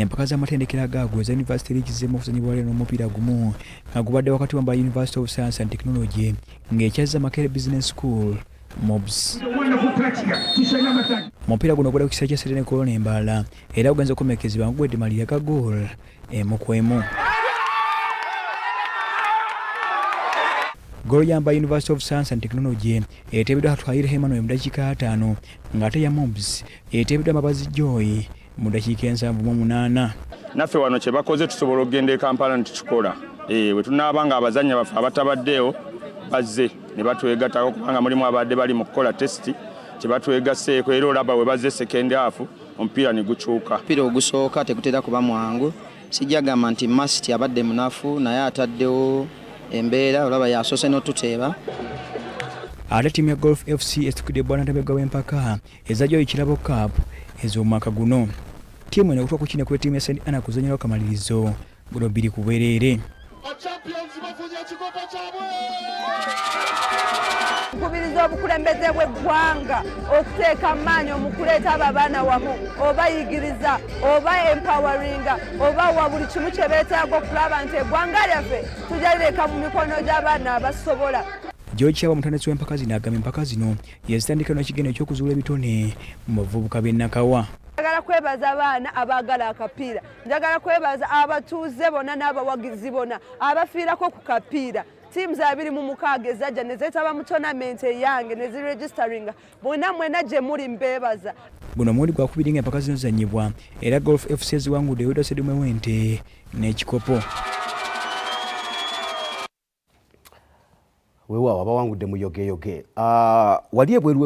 empaka z'amatendekero agaago eza University likizzemu okuzannyibwa leero n'omupiira gumu nga gubadde wakati wa University of Science and Technology ng'ekyazza Makerere Business School MUBS. Omupiira guno gwali ku kiseera kya Serene Corona Embala era gugenze okumekezebwa nga guwedde Maliri ka goal emu ku emu. Golo yamba University of Science and Technology eteebeddwa Hatwayire Emmanuel mu dakiika 5 ng'ate ya MUBS eteebeddwa Mabazi Joy mu dakiika 78. Naffe wano kye bakoze tusobola okugenda e Kampala ne tukikola. Bwe tunaaba nga abazannyi baffe abatabaddeewo bazze ne batwegattako kubanga mulimu abadde bali mu kukola tesiti kye batwegasseeko era olaba bwe bazze second half omupiira ne gukyuka. Omupiira ogusooka tegutera kuba mwangu. Sijja gamba nti Masiti abadde munafu naye ataddewo embeera olaba yasoose n'otuteeba. Ate ttiimu ya Golf FC etukidde bwanatambega w'Empaka ezajjayo ekirabo Cup ez'omwaka guno. Ttiimu eno okutuuka ku kino ku ttiimu ya St. Anna kuzannyirawo kamalirizo guno 2 ku bwereere. Nkubiriza obukulembeze bw'eggwanga okuteeka amaanyi mu kuleeta abo abaana wamu obayigiriza oba empoweringa oba wa buli kimu kye beetaaga okulaba nti eggwanga lyaffe tujalireka mu mikono gy'abaana abasobola. George Kyaba mutandisi w'empaka zino agamba empaka zino yazitandika n'ekigendero ky'okuzuula ebitone mu bavubuka b'e Nakawa. Njagala kwebaza abaana abaagala akapiira, njagala kwebaza abatuuze bonna n'abawagizi bonna abafiirako ku kapiira. Teams 26 ezajja ne zeetaba mu tournament eyange ne ziregisteringa bonna mwena gye muli mbeebaza. Guno muwundi gwakubiri ng'empaka zino zizannyibwa era Golf FC eziwangudde Yuda Sedumwe Wente n'ekikopo. Weewaawo abawangudde mu yogeyoge wali ebweru